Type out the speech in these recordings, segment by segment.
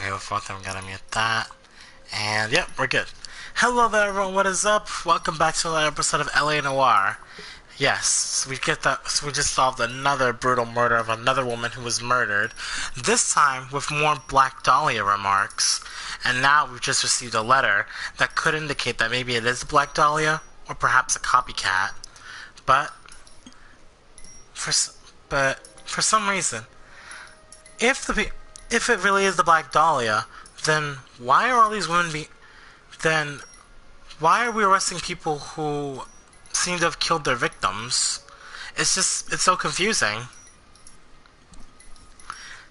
Okay, both of them gotta mute that. And yep, we're good. Hello there everyone, what is up? Welcome back to another episode of LA Noire. Yes, we just solved another brutal murder of another woman who was murdered. This time with more Black Dahlia remarks. And now we've just received a letter that could indicate that maybe it is Black Dahlia, or perhaps a copycat. But for some reason, if it really is the Black Dahlia, then why are all these women why are we arresting people who seem to have killed their victims? It's so confusing.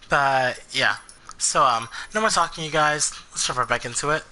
But yeah. So no more talking, you guys. Let's jump right back into it.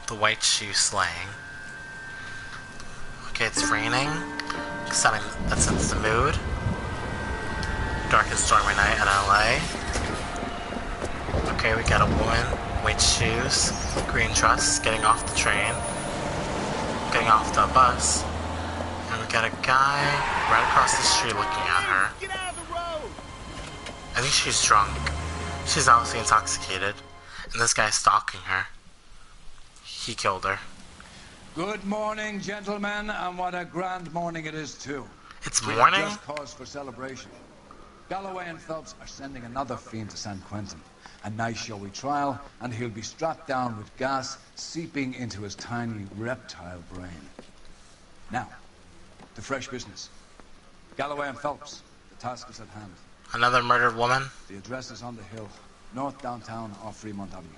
The white shoe slaying. Okay, it's raining. That sets the mood. Dark and stormy night in LA. Okay, we got a woman, white shoes, green dress, getting off the train, getting off the bus, and we got a guy right across the street looking at her. Get out of the road! I think she's drunk. She's obviously intoxicated, and this guy's stalking her. He killed her. Good morning, gentlemen, and what a grand morning it is, too. It's morning? Just cause for celebration. Galloway and Phelps are sending another fiend to San Quentin. A nice showy trial, and he'll be strapped down with gas seeping into his tiny reptile brain. Now, to fresh business. Galloway and Phelps, the task is at hand. Another murdered woman? The address is on the hill, north downtown off Fremont Avenue.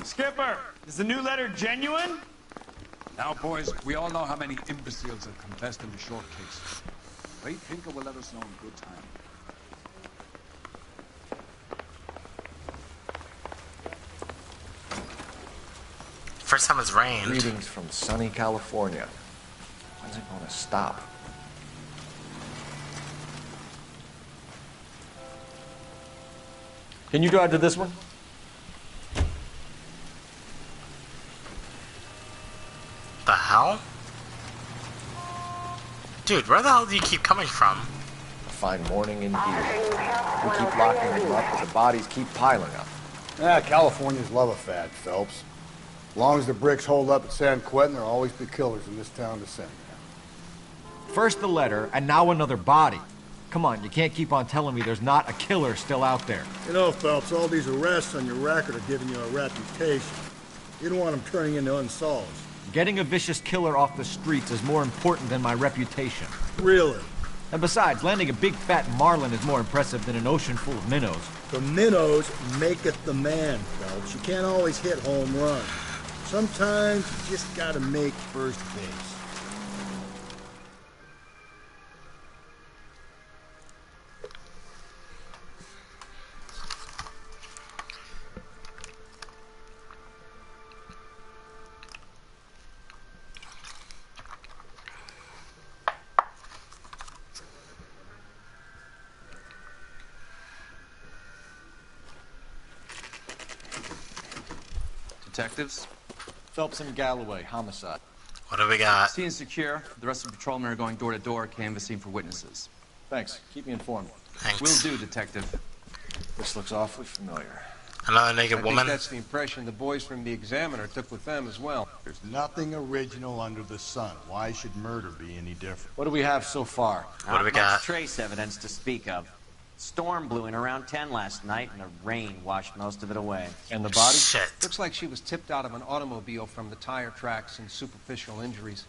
Skipper, is the new letter genuine? Now, boys, we all know how many imbeciles have confessed in the short case. Ray Pinker will let us know in good time. First time it's rained. Greetings from sunny California. When's it going to stop? Can you drive to this one? The hell? Dude, where the hell do you keep coming from? A fine morning indeed. We keep locking them up, but the bodies keep piling up. Californians love a fad, Phelps. As long as the bricks hold up at San Quentin, there'll always be killers in this town to send. First the letter, and now another body. Come on, you can't keep on telling me there's not a killer still out there. You know, Phelps, all these arrests on your record are giving you a reputation. You don't want them turning into unsolved. Getting a vicious killer off the streets is more important than my reputation. Really? And besides, landing a big fat marlin is more impressive than an ocean full of minnows. The minnows maketh the man, Phelps. You can't always hit home runs. Sometimes you just gotta make first base. Detectives? Phelps and Galloway, homicide. What do we got? Scene secure. The rest of the patrolmen are going door to door, canvassing for witnesses. Thanks. Keep me informed. Thanks. Will do, Detective. This looks awfully familiar. Another naked I woman? think that's the impression the boys from the Examiner took with them as well. There's nothing original under the sun. Why should murder be any different? What do we have so far? What do we Not got? much trace evidence to speak of. Storm blew in around 10 last night, and the rain washed most of it away. And the body? Shit. Looks like she was tipped out of an automobile from the tire tracks and superficial injuries.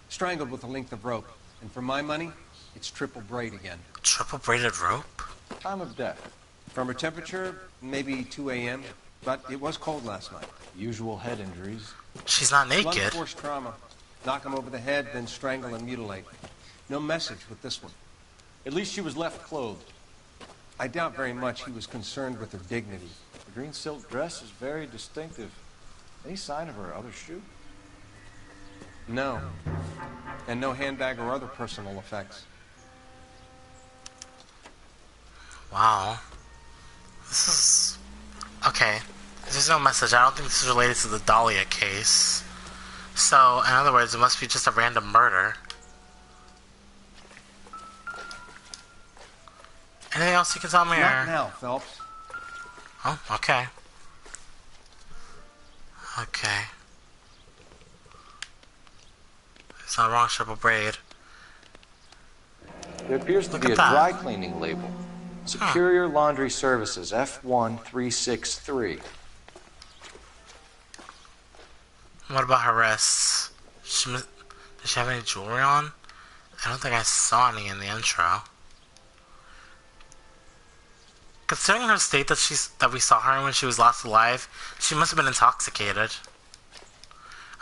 Strangled with a length of rope. And for my money, it's triple braid again. Triple braided rope? Time of death. From her temperature, maybe 2 a.m., but it was cold last night. Usual head injuries. She's not Blunt naked. force trauma. Knock him over the head, then strangle and mutilate. No message with this one. At least she was left clothed. I doubt very much he was concerned with her dignity. The green silk dress is very distinctive. Any sign of her other shoe? No. And no handbag or other personal effects. Wow. This is... Okay. There's no message. I don't think this is related to the Dahlia case. So, in other words, it must be just a random murder. Anything else you can tell me? Not or... now, Phelps. Oh, okay. Okay. It's not wrong, triple braid. There appears to be a dry cleaning label. Superior Laundry Services, F1363. What about her wrists? Does she have any jewelry on? I don't think I saw any in the intro. Considering her state that we saw her in when she was last alive, she must have been intoxicated.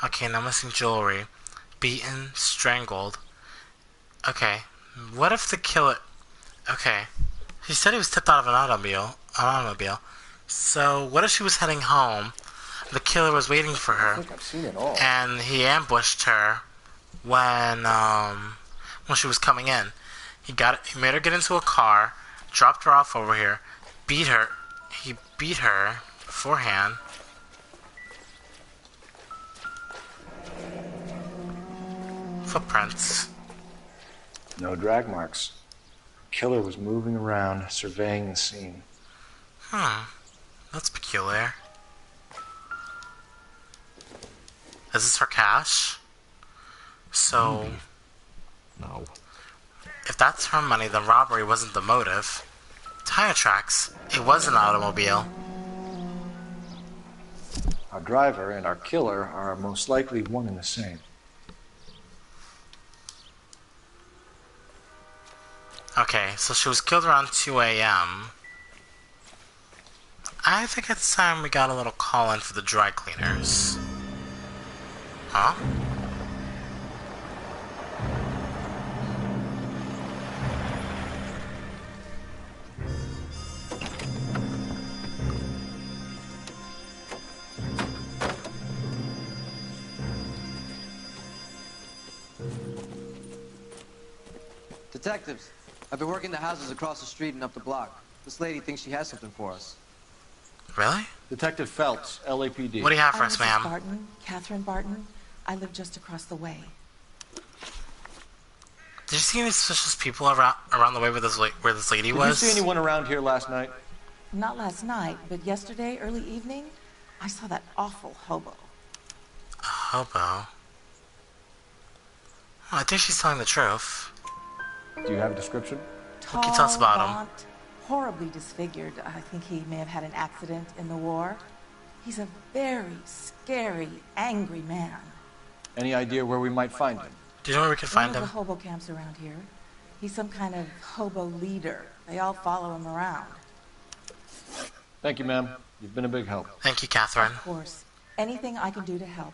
Okay, now missing jewelry. Beaten, strangled. Okay, what if the killer... Okay, she said he was tipped out of an automobile. So, what if she was heading home? The killer was waiting for her. I think I've seen it all. And he ambushed her when she was coming in. He made her get into a car, dropped her off over here, beat her. He beat her beforehand. Footprints. No drag marks. Killer was moving around, surveying the scene. That's peculiar. Is this her cash? So... No. If that's her money, then robbery wasn't the motive. Tire tracks. It was an automobile. Our driver and our killer are most likely one and the same. Okay, so she was killed around 2 a.m. I think it's time we got a little call-in for the dry cleaners. Huh? Detectives, I've been working the houses across the street and up the block. This lady thinks she has something for us. Really? Detective Phelps, LAPD. What do you have for us, Mrs. ma'am? Barton, Catherine Barton. I live just across the way. Did you see any suspicious people around the way where this lady was? Did you see anyone around here last night? Not last night, but yesterday, early evening, I saw that awful hobo. A hobo? Oh, I think she's telling the truth. Do you have a description? Tall, What can you tell us about him? gaunt, horribly disfigured. I think he may have had an accident in the war. He's a very scary, angry man. Any idea where we might find him? Do you know where we can find One of him? the hobo camps around here. He's some kind of hobo leader. They all follow him around. Thank you, ma'am. You've been a big help. Thank you, Catherine. Of course. Anything I can do to help.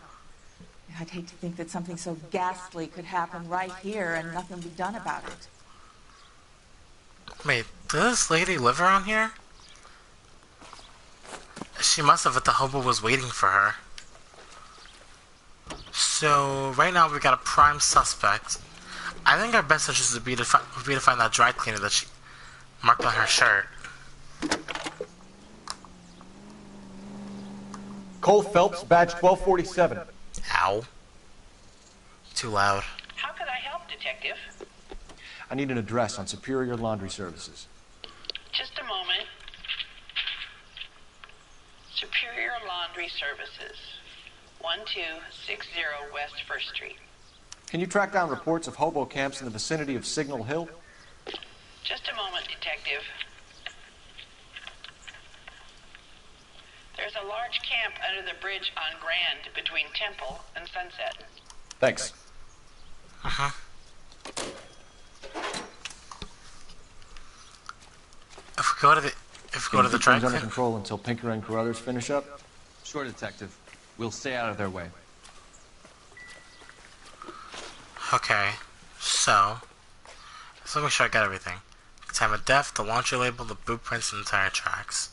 I'd hate to think that something so ghastly could happen right here and nothing be done about it. Wait, does this lady live around here? She must have if the hobo was waiting for her. So, right now we've got a prime suspect. I think our best interest would be to find that dry cleaner that she marked on her shirt. Cole Phelps, badge 1247. Ow. Too loud. How could I help, Detective? I need an address on Superior Laundry Services. Just a moment. Superior Laundry Services, 1260 West 1st Street. Can you track down reports of hobo camps in the vicinity of Signal Hill? Just a moment, Detective. There's a large camp under the bridge on Grand between Temple and Sunset. Thanks. Uh-huh. If we go to the dry Things under cleaner. control until Pinker and Carruthers finish up. Sure, Detective. We'll stay out of their way. Okay, so let me make sure I got everything. Time of death, the laundry label, the blueprints, and the tire tracks.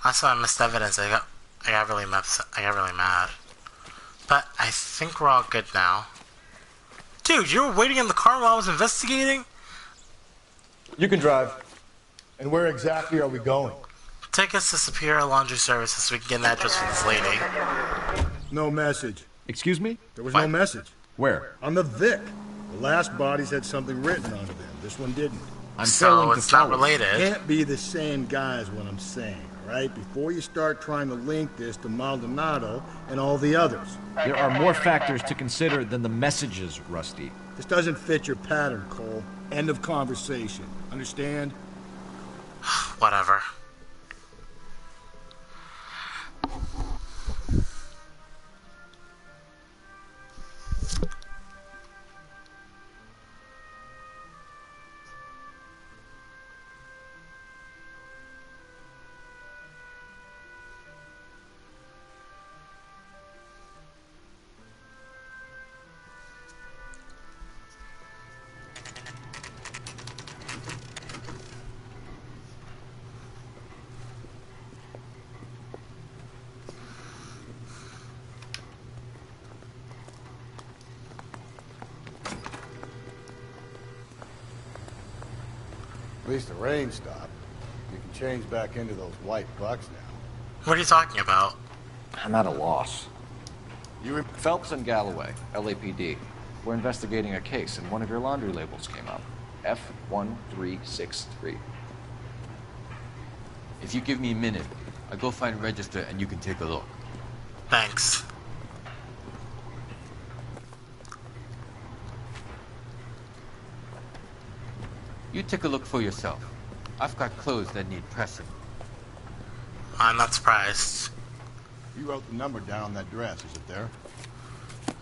Last time I missed evidence, I got really mad. But I think we're all good now. Dude, you were waiting in the car while I was investigating? You can drive. And where exactly are we going? Take us to Superior Laundry Services so we can get an address for this lady. No message. Excuse me? There was What? no message. Where? On the Vic. The last bodies had something written onto them. This one didn't. I'm So failing to it's not follow. related. Can't be the same guy is what I'm saying, all right? Before you start trying to link this to Maldonado and all the others. There are more factors to consider than the messages, Rusty. This doesn't fit your pattern, Cole. End of conversation. Understand? Whatever. At least the rain stopped. You can change back into those white bucks now. What are you talking about? I'm at a loss. Phelps and Galloway, LAPD. We're investigating a case, and one of your laundry labels came up. F1363. If you give me a minute, I'll go find a register and you can take a look. Thanks. You take a look for yourself. I've got clothes that need pressing. I'm not surprised. You wrote the number down on that dress, is it there?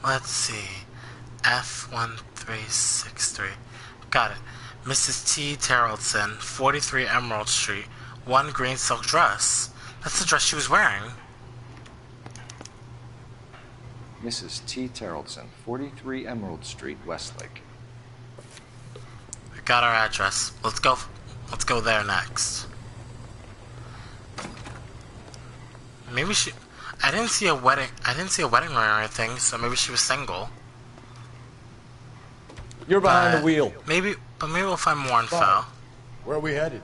Let's see. F1363. Got it. Mrs. T. Terrellson, 43 Emerald Street. One green silk dress. That's the dress she was wearing. Mrs. T. Terrellson, 43 Emerald Street, Westlake. We got our address. Let's go there next. Maybe she... I didn't see a wedding ring or anything, so maybe she was single. You're behind the wheel. Maybe we'll find more info. Fine. Where are we headed?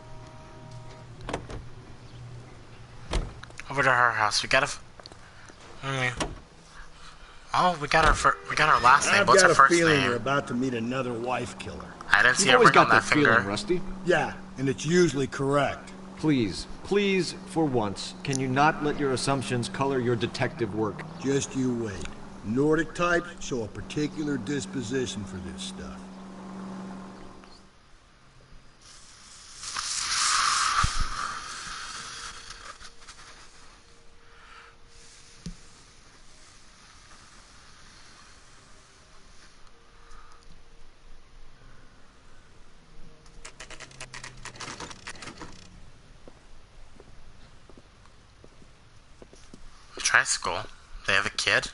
Over to her house. We gotta... Oh, we got her last name. What's her first I've got a feeling name? you're about to meet another wife killer. I didn't see You've a always ring on got that that finger. feeling, Rusty. Yeah, and it's usually correct. Please, for once, can you not let your assumptions color your detective work? Just you wait. Nordic types show a particular disposition for this stuff. Tricycle? They have a kid?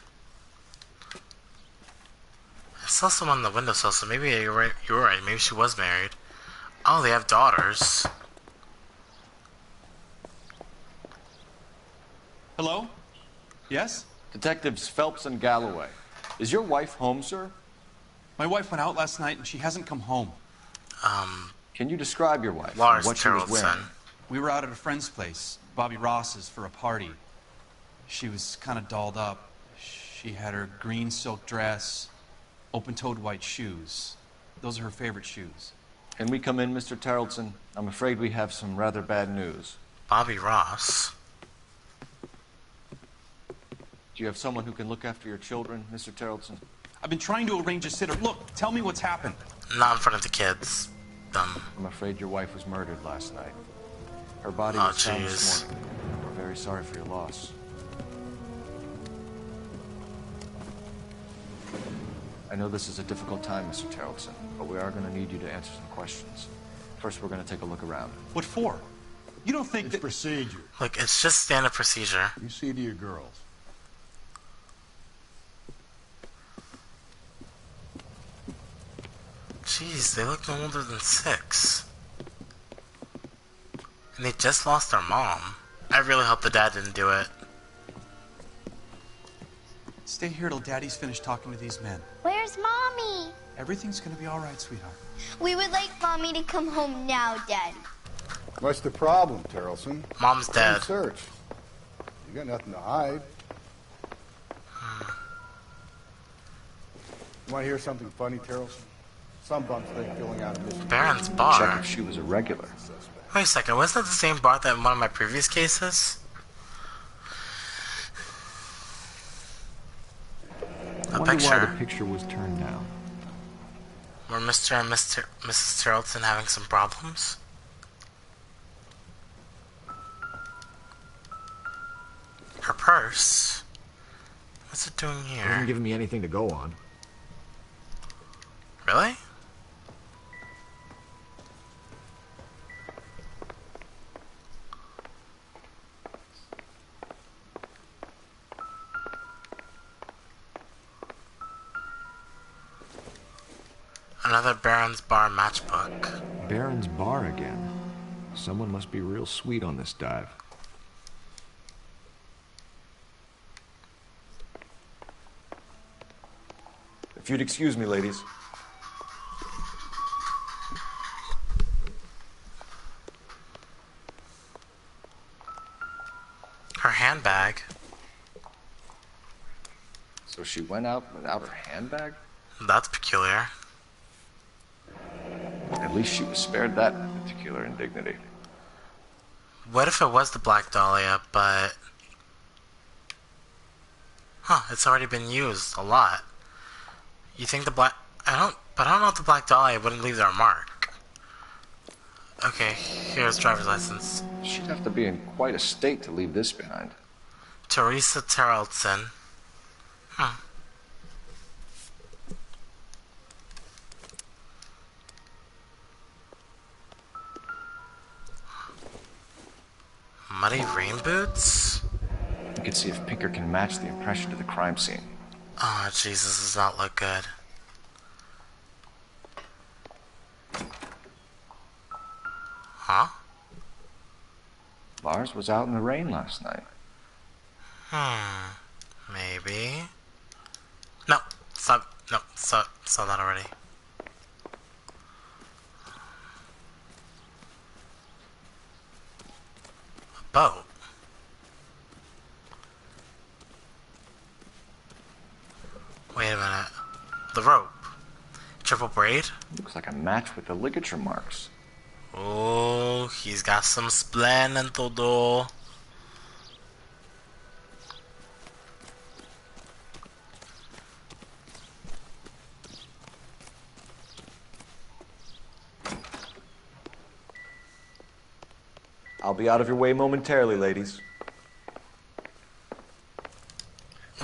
I saw someone on the windowsill, so maybe you're right. Maybe she was married. Oh, they have daughters. Hello? Yes? Detectives Phelps and Galloway. Is your wife home, sir? My wife went out last night and she hasn't come home. Can you describe your wife? Lars and what she was wearing? Terrellson. We were out at a friend's place, Bobby Ross's, for a party. She was kind of dolled up. She had her green silk dress, open-toed white shoes. Those are her favorite shoes. Can we come in, Mr. Terrellson? I'm afraid we have some rather bad news. Bobby Ross. Do you have someone who can look after your children, Mr. Terrellson? I've been trying to arrange a sitter. Look, tell me what's happened. Not in front of the kids. Dumb. I'm afraid your wife was murdered last night. Her body Oh, was found jeez. this morning. We're very sorry for your loss. I know this is a difficult time, Mr. Terrellson, but we are going to need you to answer some questions. First, we're going to take a look around. What for? You don't think It's that... procedure. Look, it's just standard procedure. You see to your girls. Jeez, they look no older than 6. And they just lost their mom. I really hope the dad didn't do it. Stay here till Daddy's finished talking to these men. Where's Mommy? Everything's gonna be all right, sweetheart. We would like Mommy to come home now, Daddy. What's the problem, Terrelson? Mom's dead. Search. You got nothing to hide. You want to hear something funny, Terrelson? Some bums think filling out a missing Baron's bar. Check if she was a regular. Wait a second, wasn't that the same bar that in one of my previous cases? I wonder why the picture was turned down. Were Mr. and Mrs. Tarleton having some problems? Her purse? What's it doing It here? hasn't given me anything to go on. Really? Another Baron's Bar matchbook. Baron's Bar again. Someone must be real sweet on this dive. If you'd excuse me, ladies. Her handbag. So she went out without her handbag? That's peculiar. At least she was spared that particular indignity. What if it was the Black Dahlia, but... Huh, it's already been used a lot. You think the Black... I don't know if the Black Dahlia wouldn't leave their mark. Okay, here's driver's license. She'd have to be in quite a state to leave this behind. Teresa Tarleton. Muddy rain boots? You can see if Pinker can match the impression to the crime scene. Oh, Jesus, does not look good. Huh? Lars was out in the rain last night. Maybe. No, saw that already. A boat. Wait a minute. The rope. Triple braid? Looks like a match with the ligature marks. Oh, he's got some splen and todo. I'll be out of your way momentarily, ladies.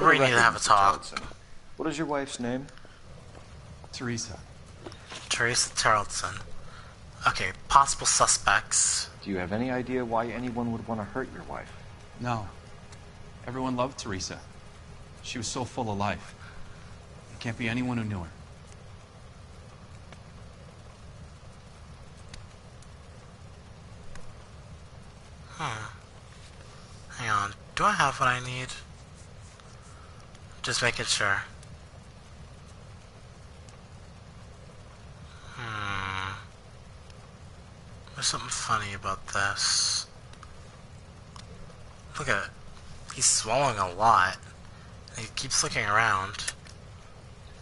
We need to have a talk. What is your wife's name? Teresa. Teresa Tarleton. Okay, possible suspects. Do you have any idea why anyone would want to hurt your wife? No. Everyone loved Teresa. She was so full of life. There can't be anyone who knew her. Hang on. Do I have what I need? Just making sure. There's something funny about this. Look at it. He's swallowing a lot. He keeps looking around.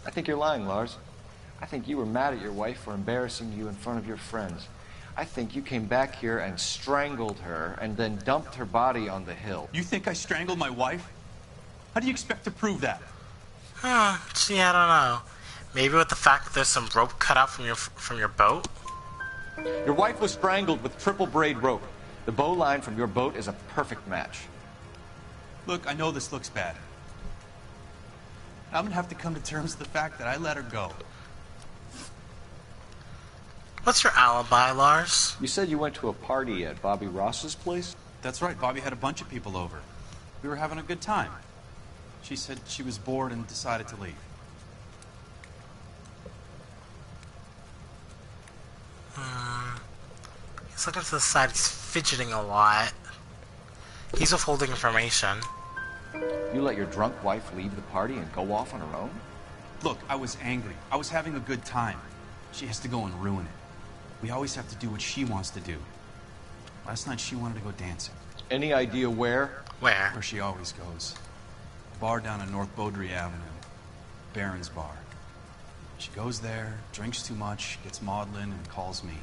I think you're lying, Lars. I think you were mad at your wife for embarrassing you in front of your friends. I think you came back here and strangled her and then dumped her body on the hill. You think I strangled my wife? How do you expect to prove that? Gee, I don't know. Maybe with the fact that there's some rope cut out from your boat? Your wife was strangled with triple braid rope. The bow line from your boat is a perfect match. Look, I know this looks bad. I'm gonna have to come to terms with the fact that I let her go. What's your alibi, Lars? You said you went to a party at Bobby Ross's place? That's right, Bobby had a bunch of people over. We were having a good time. She said she was bored and decided to leave. He's looking to the side. He's fidgeting a lot. He's withholding information. You let your drunk wife leave the party and go off on her own? Look, I was angry. I was having a good time. She has to go and ruin it. We always have to do what she wants to do. Last night she wanted to go dancing. Any idea where? Where? Where she always goes. A bar down on North Beaudry Avenue. Baron's Bar. She goes there, drinks too much, gets maudlin, and calls me.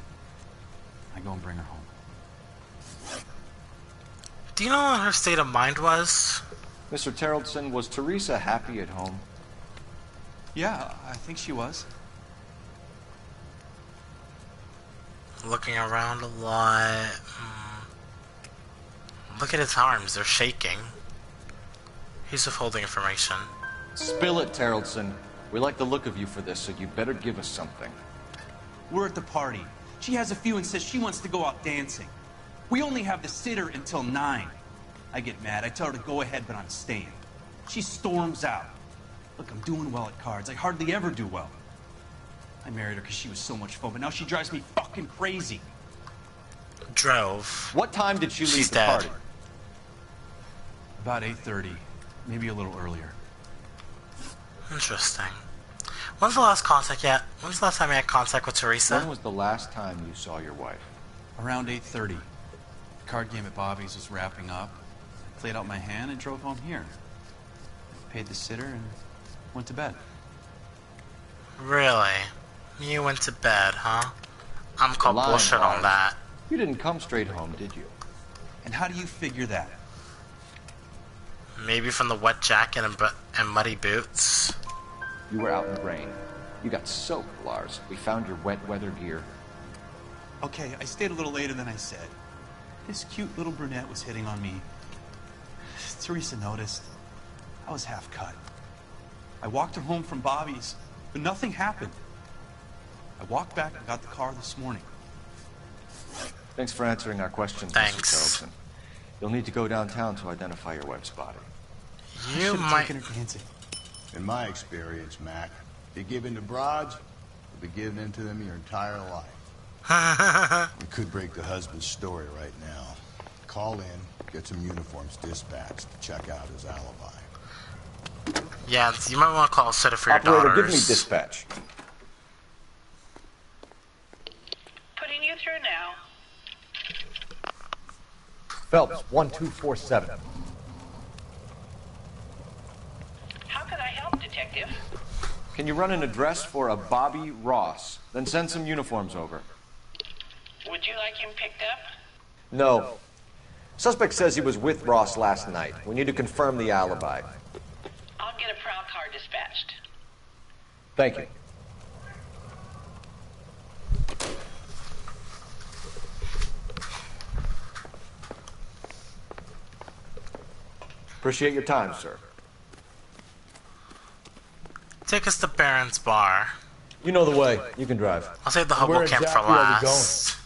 I go and bring her home. Do you know what her state of mind was? Mr. Terrellson, was Teresa happy at home? Yeah, I think she was. Looking around a lot. Look at his arms, they're shaking. He's withholding information. Spill it, Terrellson. We like the look of you for this, so you better give us something. We're at the party. She has a few and says she wants to go out dancing. We only have the sitter until 9. I get mad. I tell her to go ahead, but I'm staying. She storms out. Look, I'm doing well at cards. I hardly ever do well. I married her because she was so much fun, but now she drives me fucking crazy. Drove. What time did she leave She's the dead. party? About 8:30, maybe a little earlier. Interesting. When's the last contact yet? When was the last time you had contact with Teresa? When was the last time you saw your wife? Around 8:30. The card game at Bobby's was wrapping up. I played out my hand and drove home here. Paid the sitter and went to bed. Really? You went to bed, huh? I'm called Lying, bullshit on Lars. that. You didn't come straight home, did you? And how do you figure that? Maybe from the wet jacket and muddy boots. You were out in the rain. You got soaked, Lars. We found your wet weather gear. Okay, I stayed a little later than I said. This cute little brunette was hitting on me. Teresa noticed. I was half cut. I walked her home from Bobby's, but nothing happened. I walked back and got the car this morning. Thanks for answering our questions, Thanks. Mr. Terrellson. You'll need to go downtown to identify your wife's body. You I might. taken her dancing. In my experience, Mac, if you give in to broads, you'll be giving in to them your entire life. We could break the husband's story right now. Call in, get some uniforms dispatched, check out his alibi. Yeah, you might want to call a sitter for your Operator, daughters. give me dispatch. Putting you through now. Phelps, 1247. How can I help, Detective? Can you run an address for a Bobby Ross? Then send some uniforms over. Would you like him picked up? No. Suspect says he was with Ross last night. We need to confirm the alibi. I'll get a prowl car dispatched. Thank you. Appreciate your time, sir. Take us to Baron's Bar. You know the way. You can drive. I'll save the Where hobo camp for exactly are we last.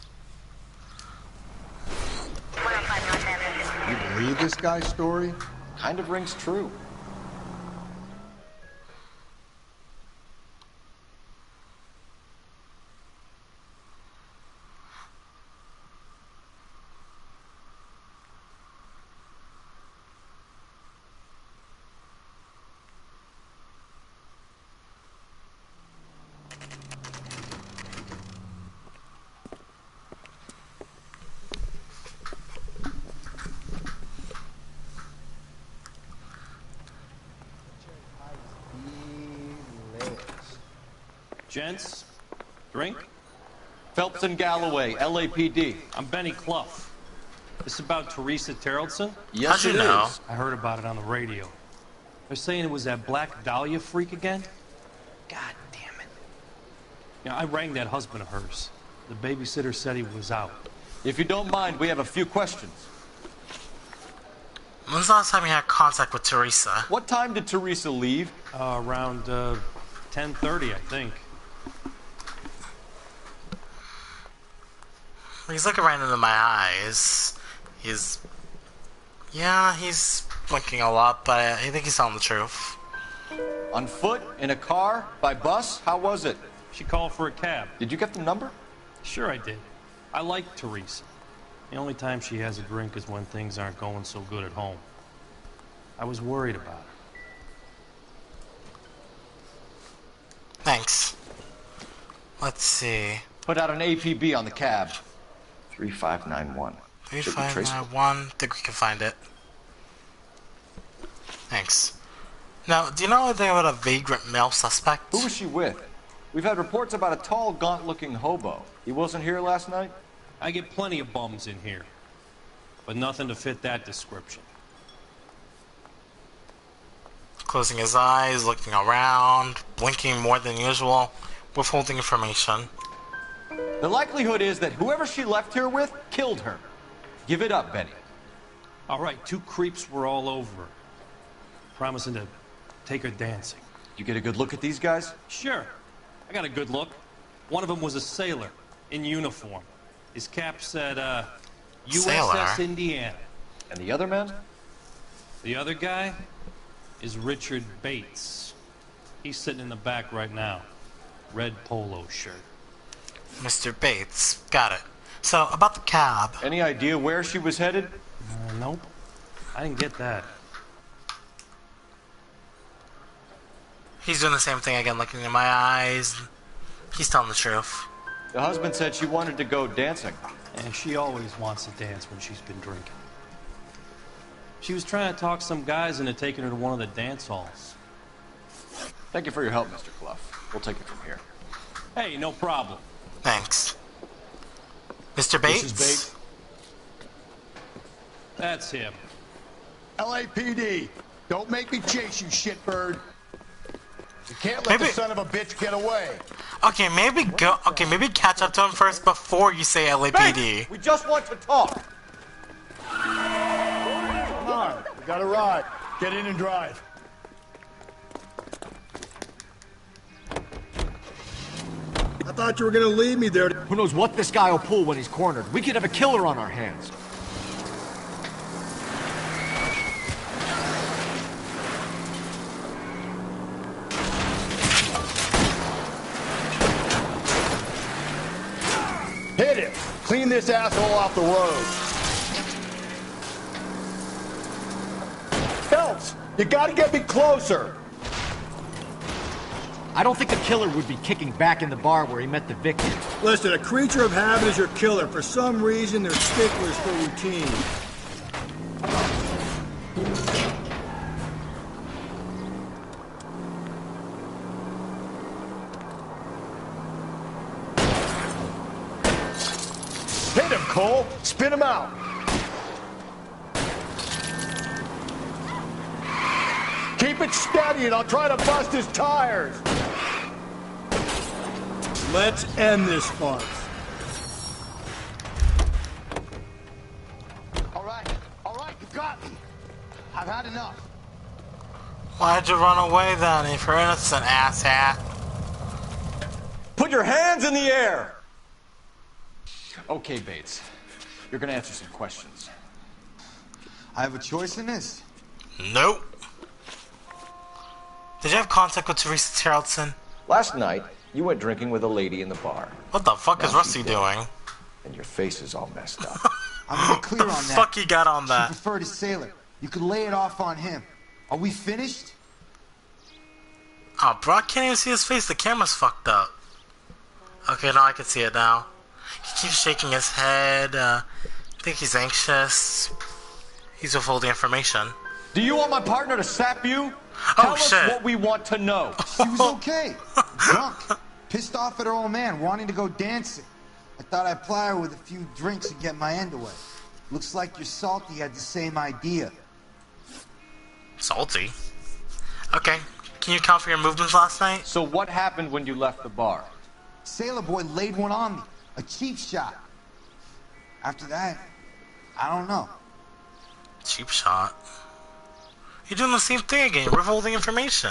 You believe this guy's story? Kind of rings true. Gents, drink? Phelps and Galloway, LAPD. I'm Benny Clough. This about Teresa Terrellson? Yes, How'd you it know? is. I heard about it on the radio. They're saying it was that black Dahlia freak again? God damn it. Yeah, I rang that husband of hers. The babysitter said he was out. If you don't mind, we have a few questions. When's the last time you had contact with Teresa? What time did Teresa leave? Around 10:30, I think. He's looking right into my eyes. Yeah, he's blinking a lot, but I think he's telling the truth. On foot? In a car? By bus? How was it? She called for a cab. Did you get the number? Sure I did. I like Teresa. The only time she has a drink is when things aren't going so good at home. I was worried about her. Thanks. Let's see. Put out an APB on the cab. 3591. 3591. Think we can find it. Thanks. Now, do you know anything about a vagrant male suspect? Who was she with? We've had reports about a tall, gaunt-looking hobo. He wasn't here last night? I get plenty of bums in here, but nothing to fit that description. Closing his eyes, looking around, blinking more than usual, withholding information. The likelihood is that whoever she left here with killed her. Give it up, Benny. All right, 2 creeps were all over her, promising to take her dancing. You get a good look at these guys? Sure. I got a good look. One of them was a sailor, in uniform. His cap said, USS Indiana. And the other man? The other guy is Richard Bates. He's sitting in the back right now. Red polo shirt. Mr. Bates. Got it. So, about the cab. Any idea where she was headed? Nope. I didn't get that. He's doing the same thing again, looking in my eyes. He's telling the truth. The husband said she wanted to go dancing. And she always wants to dance when she's been drinking. She was trying to talk some guys into taking her to one of the dance halls. Thank you for your help, Mr. Clough. We'll take it from here. Hey, no problem. Thanks. Mr. Bates? Mrs. Bates? That's him. LAPD, don't make me chase you, shitbird. You can't let the son of a bitch get away. Okay, maybe go. Okay, maybe catch up to him first before you say LAPD. Bates, we just want to talk. Come on, we got a ride. Get in and drive. I thought you were gonna leave me there. Who knows what this guy will pull when he's cornered? We could have a killer on our hands. Hit him! Clean this asshole off the road. Phelps, you gotta get me closer. I don't think the killer would be kicking back in the bar where he met the victim. Listen, a creature of habit is your killer. For some reason, they're sticklers for routine. Hit him, Cole. Spin him out. Keep it steady and I'll try to bust his tires. Let's end this farce. All right, you got me. I've had enough. Why'd you run away then if you're innocent, asshat? Put your hands in the air! Okay, Bates. You're gonna answer some questions. I have a choice in this? Nope. Did you have contact with Teresa Charlton? Last night, you went drinking with a lady in the bar. What the fuck is Rusty doing? And your face is all messed up. I'm gonna clear on that. What the fuck he got on that? She preferred a sailor. You could lay it off on him. Are we finished? Oh, bro, I can't even see his face. The camera's fucked up. Okay, now I can see it now. He keeps shaking his head. I think he's anxious. He's withholding information. Do you want my partner to sap you? Oh, Tell shit. us what we want to know. She was okay. Drunk. Pissed off at her old man, wanting to go dancing. I thought I'd ply her with a few drinks and get my end away. Looks like your Salty had the same idea. Salty? Okay. Can you count for your movements last night? So what happened when you left the bar? Sailor boy laid one on me. A cheap shot. After that, I don't know. Cheap shot. You're doing the same thing again. You're withholding information.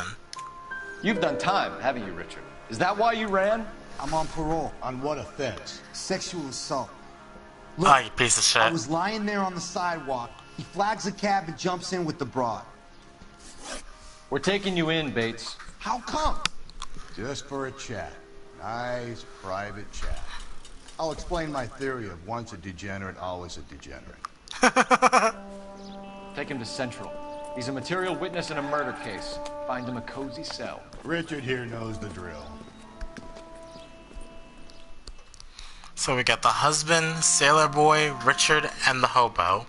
You've done time, haven't you, Richard? Is that why you ran? I'm on parole. On what offense? Sexual assault. Ah, you piece of shit. I was lying there on the sidewalk. He flags a cab and jumps in with the broad. We're taking you in, Bates. How come? Just for a chat. Nice private chat. I'll explain my theory of once a degenerate, always a degenerate. Take him to Central. He's a material witness in a murder case. Find him a cozy cell. Richard here knows the drill. So we got the husband, Sailor Boy, Richard, and the hobo.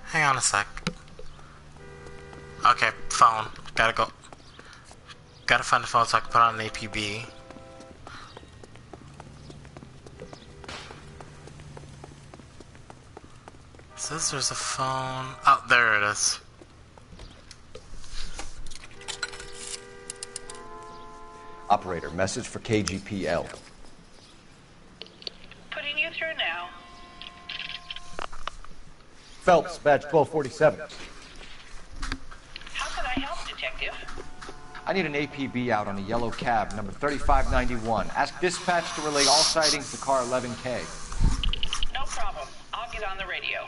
Hang on a sec. Okay, phone. Gotta go. Gotta find the phone so I can put on an APB. Says there's a phone. Oh, there it is. Operator, message for KGPL. Putting you through now. Phelps, badge 1247. How can I help, Detective? I need an APB out on a yellow cab, number 3591. Ask dispatch to relay all sightings to car 11K. No problem. I'll get on the radio.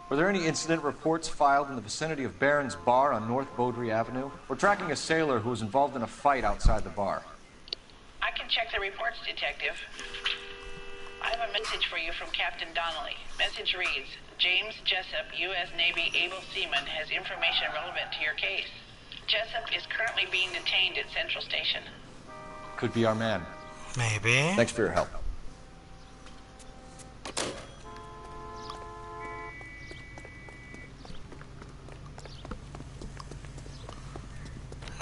Were there any incident reports filed in the vicinity of Barron's Bar on North Beaudry Avenue? We're tracking a sailor who was involved in a fight outside the bar. I can check the reports, Detective. I have a message for you from Captain Donnelly. Message reads, James Jessup, U.S. Navy able seaman, has information relevant to your case. Jessup is currently being detained at Central Station. Could be our man. Maybe. Thanks for your help.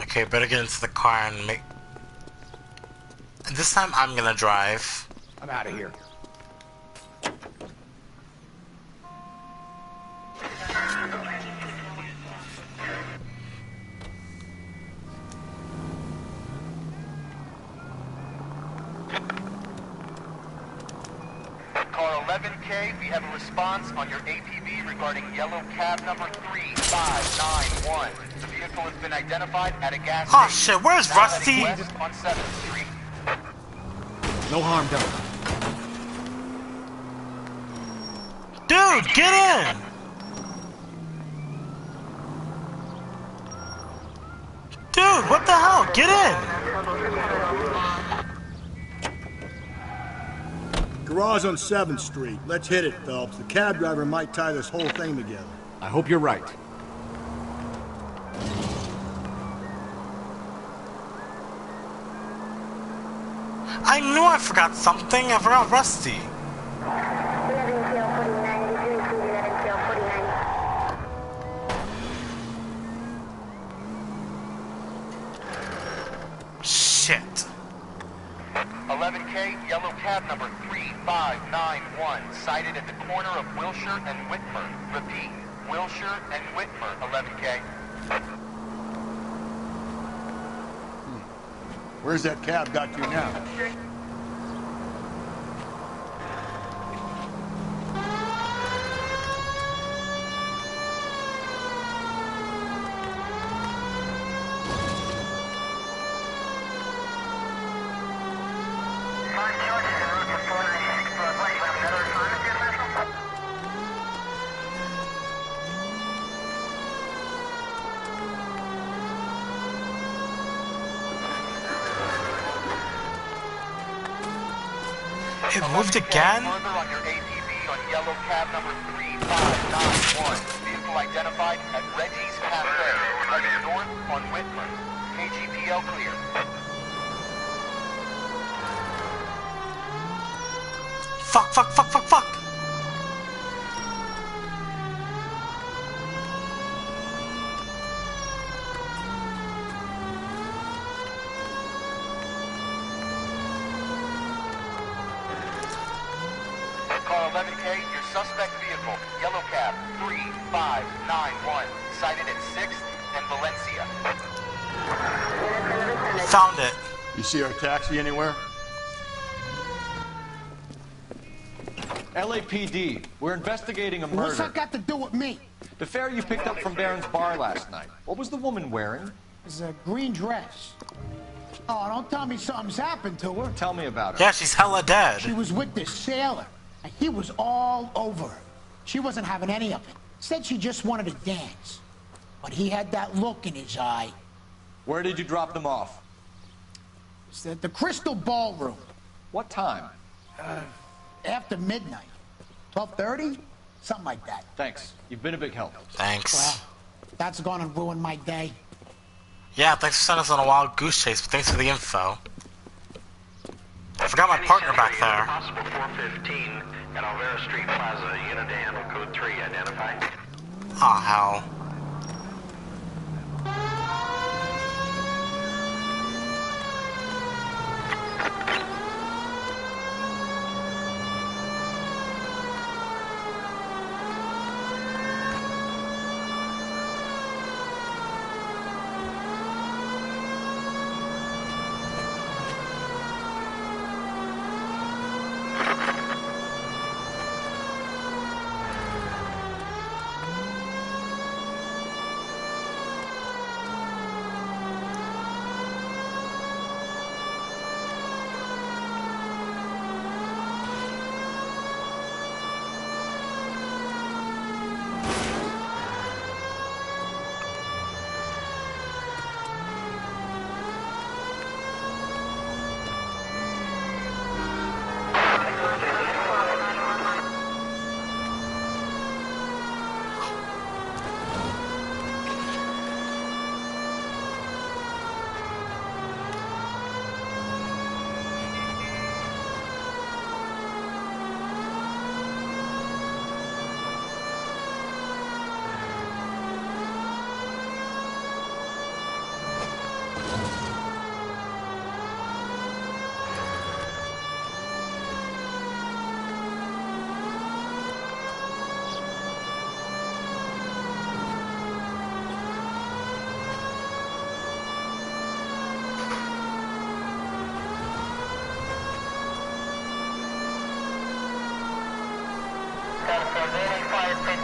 Okay, better get into the car and make... This time I'm gonna drive. I'm out of here. Car 11K, we have a response on your APB regarding yellow cab number 3591. The vehicle has been identified at a gas station. Oh shit, where's Now Rusty? heading west on 7th Street. No harm done. Dude, get in! Dude, what the hell? Get in! Garage on 7th Street. Let's hit it, Phelps. The cab driver might tie this whole thing together. I hope you're right. I knew I forgot something. I forgot Rusty. Shit. 11K, yellow cab number 3591, sighted at the corner of Wilshire and Whitmer. Repeat, Wilshire and Whitmer, 11K. Where's that cab got to now? It moved again? Further on your APB on yellow cab number 3591. Vehicle identified at Reggie's Cafe, heading north on Whitmer. KGPL clear. Fuck, fuck, fuck, fuck, fuck! Car 11K, your suspect vehicle, yellow cab 3591, sighted at 6th and Valencia. Found it. You see our taxi anywhere? LAPD, we're investigating a murder. What's that got to do with me? The fare you picked up from Barron's Bar last night. What was the woman wearing? It's a green dress. Oh, don't tell me something's happened to her. Tell me about her. Yeah, she's hella dead. She was with this sailor, and he was all over her. She wasn't having any of it. Said she just wanted to dance. But he had that look in his eye. Where did you drop them off? It's at the Crystal Ballroom. What time? After midnight. 12:30? Something like that. Thanks. You've been a big help. Thanks. Well, that's gonna ruin my day. Yeah, thanks for sending us on a wild goose chase, but thanks for the info. I forgot my partner back there. Possible 415 at Alvera Street Plaza. Unit to handle code 3. Identify. Aw, hell.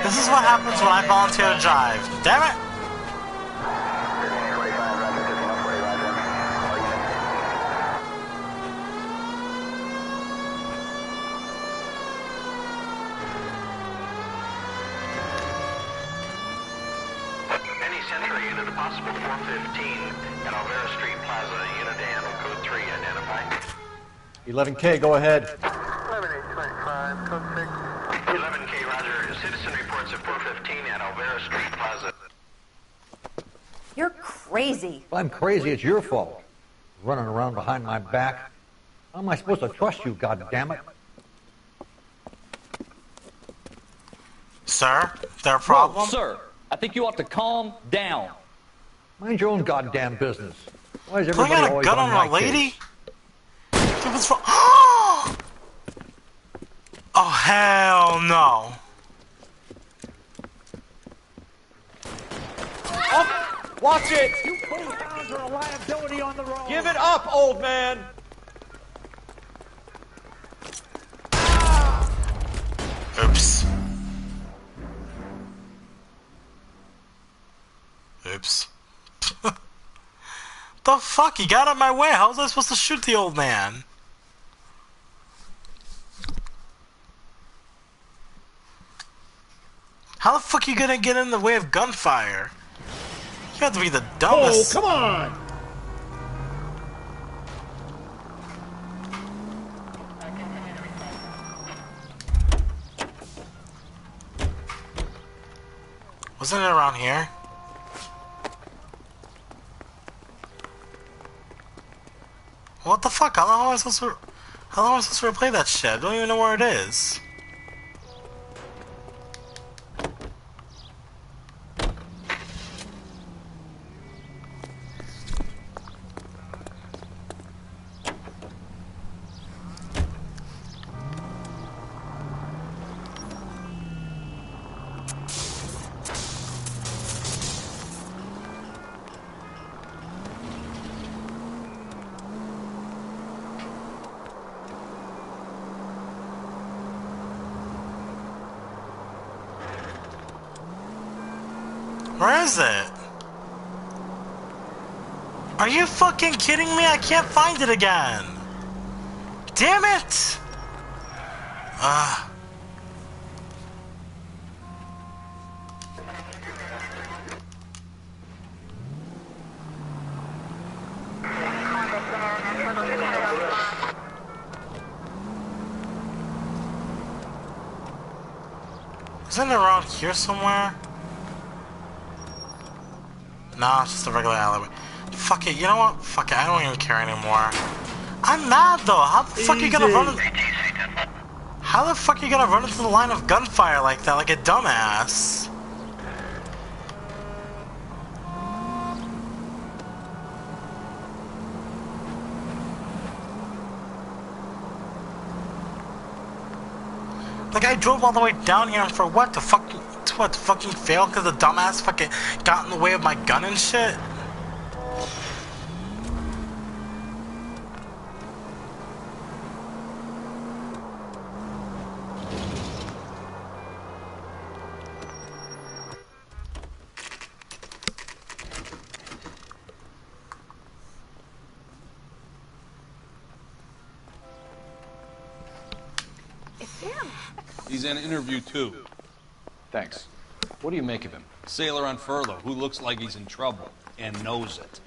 This is what happens when I volunteer to drive. Damn it! Any Central unit, a possible 415 at Alvera Street Plaza. Unit to handle code 3. Identify. 11K, go ahead. 11825, code 6. 11K, roger. Citizen reports at 415 at Alvera Street Plaza. You're crazy. If I'm crazy, it's your fault. Running around behind my back. How am I supposed to trust you, goddammit? Sir, is there a problem? Whoa, sir, I think you ought to calm down. Mind your own goddamn business. Why is Pulling everybody out a always gun on on my a lady? case? Dude, what's wrong? Oh, hell no. Oh, watch it! You both are a liability on the road. Give it up, old man! Oops. Oops. The fuck? He got out of my way. How was I supposed to shoot the old man? How the fuck are you gonna get in the way of gunfire? You have to be the dumbest. Oh, come on! Wasn't it around here? What the fuck? How long am I supposed to replay that shit? I don't even know where it is. Where is it? Are you fucking kidding me? I can't find it again. Damn it! Isn't it around here somewhere? No, it's just a regular alleyway. Fuck it, you know what? Fuck it, I don't even care anymore. I'm mad though. How the fuck you gonna run? How the fuck you gonna run into the line of gunfire like that, like a dumbass? Like I drove all the way down here for what? To fucking fail because the dumbass fucking got in the way of my gun and shit? He's in interview 2. Thanks. What do you make of him? Sailor on furlough who looks like he's in trouble and knows it.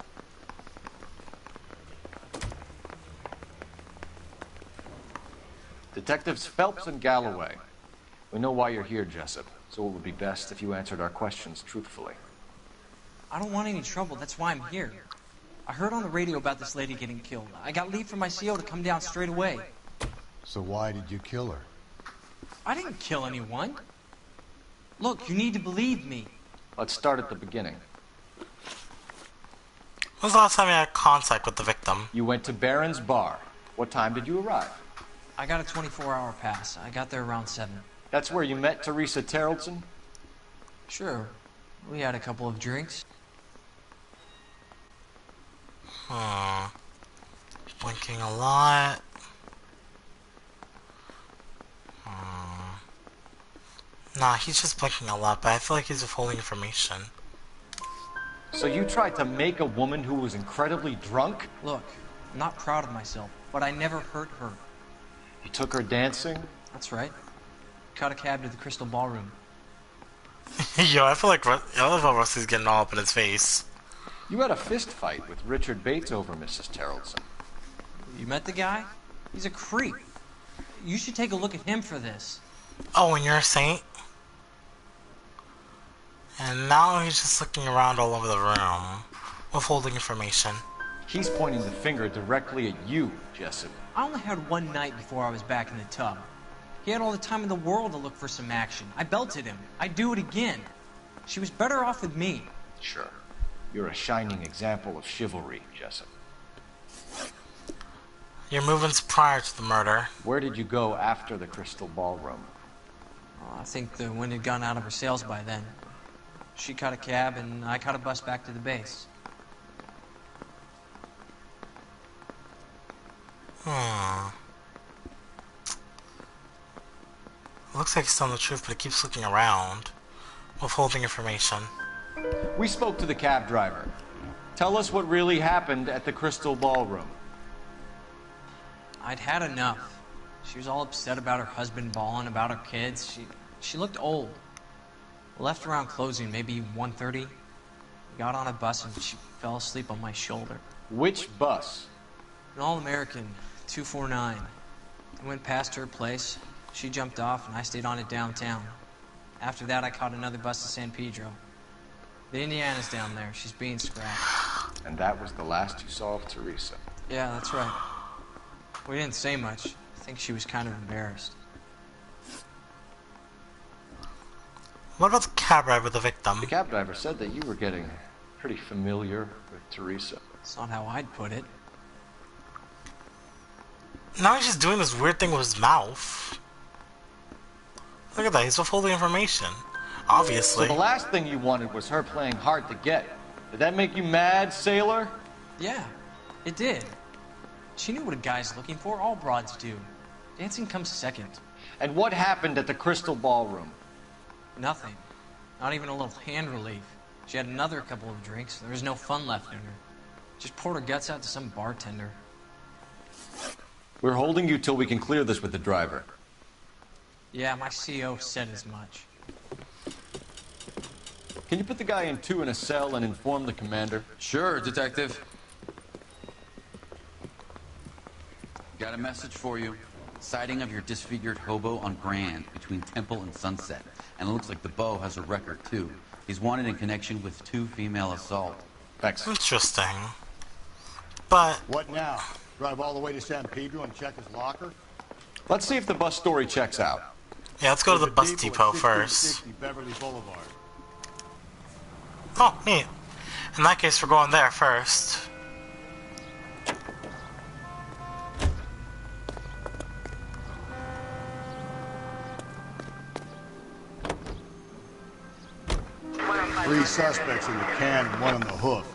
Detectives Phelps and Galloway. We know why you're here, Jessup, so it would be best if you answered our questions truthfully. I don't want any trouble, that's why I'm here. I heard on the radio about this lady getting killed. I got leave from my CO to come down straight away. So why did you kill her? I didn't kill anyone. Look, you need to believe me. Let's start at the beginning. When was the last time you had contact with the victim? You went to Barron's bar. What time did you arrive? I got a 24-hour pass. I got there around 7. That's where you met Teresa Terrellson? Sure. We had a couple of drinks. Blinking a lot. Nah, he's just blinking a lot, but I feel like he's withholding information. So you tried to make a woman who was incredibly drunk? Look, I'm not proud of myself, but I never hurt her. You took her dancing? That's right. Caught a cab to the Crystal Ballroom. Yo, I feel like I love how Rusty's getting all up in his face. You had a fist fight with Richard Bates over Mrs. Terrellson. You met the guy? He's a creep. You should take a look at him for this. Oh, and you're a saint? And now he's just looking around all over the room, withholding information. He's pointing the finger directly at you, Jessup. I only had one night before I was back in the tub. He had all the time in the world to look for some action. I belted him. I'd do it again. She was better off with me. Sure. You're a shining example of chivalry, Jessup. Your movements prior to the murder. Where did you go after the Crystal Ballroom? I think the wind had gone out of her sails by then. She caught a cab, and I caught a bus back to the base. Looks like he's telling the truth, but he keeps looking around, withholding information. We spoke to the cab driver. Tell us what really happened at the Crystal Ballroom. I'd had enough. She was all upset about her husband balling, about her kids. She looked old. Left around closing, maybe 1:30. Got on a bus and she fell asleep on my shoulder. Which bus? An All-American, 249. I went past her place. She jumped off and I stayed on it downtown. After that, I caught another bus to San Pedro. The Indiana's down there. She's being scrapped. And that was the last you saw of Teresa? Yeah, that's right. We didn't say much. I think she was kind of embarrassed. What about the cab driver with the victim? The cab driver said that you were getting pretty familiar with Teresa. That's not how I'd put it. Now he's just doing this weird thing with his mouth. Look at that, he's withholding information. Obviously. So the last thing you wanted was her playing hard to get. Did that make you mad, sailor? Yeah, it did. She knew what a guy's looking for. All broads do. Dancing comes second. And what happened at the Crystal Ballroom? Nothing. Not even a little hand relief. She had another couple of drinks. There was no fun left in her. Just poured her guts out to some bartender. We're holding you till we can clear this with the driver. Yeah, my CO said as much. Can you put the guy in 2 in a cell and inform the commander? Sure, Detective. Got a message for you. Sighting of your disfigured hobo on Grand between Temple and Sunset. And it looks like the Beau has a record, too. He's wanted in connection with 2 female assault. Thanks. Interesting. But... What now? Drive all the way to San Pedro and check his locker? Let's see if the bus story checks out. Yeah, let's go to the bus depot first. Oh, neat. In that case, we're going there first. Three suspects in the can and 1 on the hoof.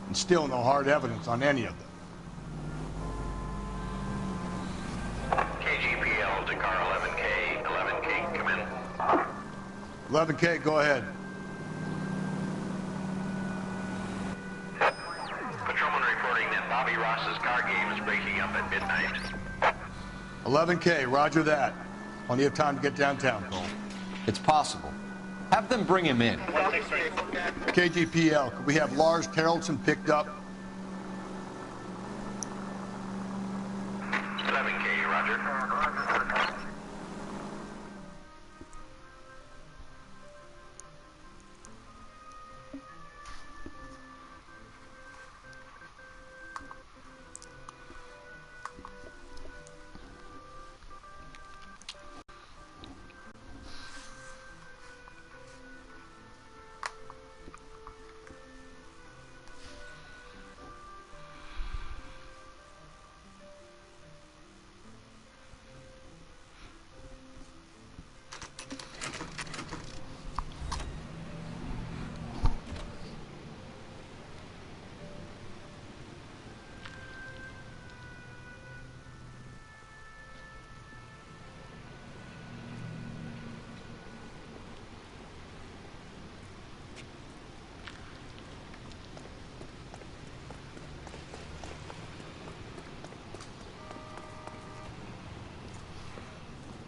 And still no hard evidence on any of them. KGPL to car 11K. 11K, come in. 11K, go ahead. Patrolman reporting that Bobby Ross's car game is breaking up at midnight. 11K, roger that. Plenty of time to get downtown, Cole. It's possible. Have them bring him in. KGPL, could we have Lars Terrelson picked up? 11K, roger.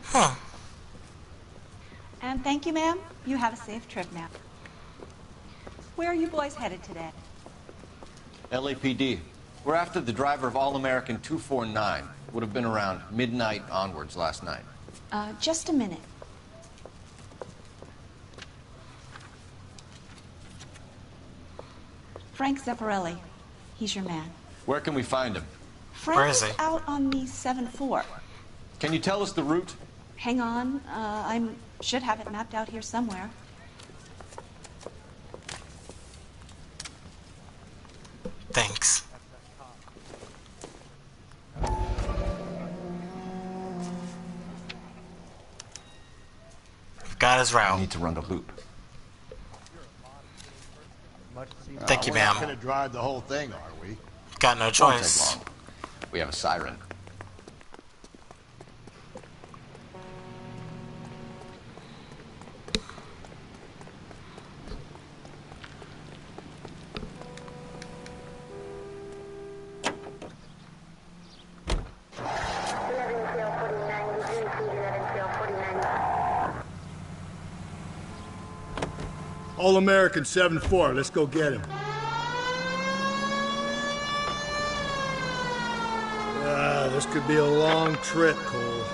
Huh. And thank you, ma'am. You have a safe trip now. Where are you boys headed today? LAPD. We're after the driver of All-American 249. Would have been around midnight onwards last night. Just a minute. Frank Zeffirelli. He's your man. Where can we find him? Frank is out on the 7-4. Can you tell us the route? Hang on. I should have it mapped out here somewhere. Thanks. Got his route. We need to run the loop. Thank you, We're not ma'am. going to drive the whole thing, are we? Got no Won't take choice. long. We have a siren. All-American 7-4. Let's go get him. This could be a long trip, Cole.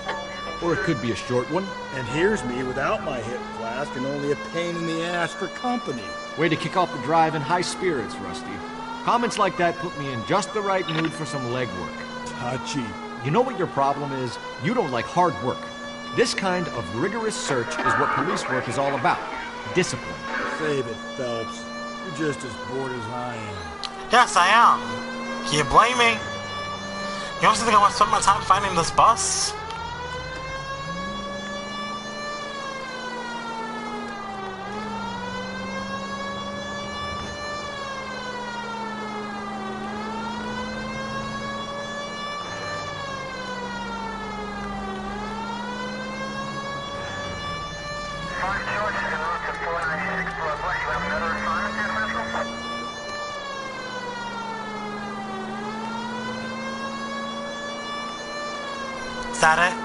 Or it could be a short one. And here's me without my hip flask and only a pain in the ass for company. Way to kick off the drive in high spirits, Rusty. Comments like that put me in just the right mood for some legwork. Touchy. You know what your problem is? You don't like hard work. This kind of rigorous search is what police work is all about. Discipline. Save it, Phelps. You're just as bored as I am. Yes, I am. Can you blame me? You honestly think I want to spend my time finding this bus? Is that it?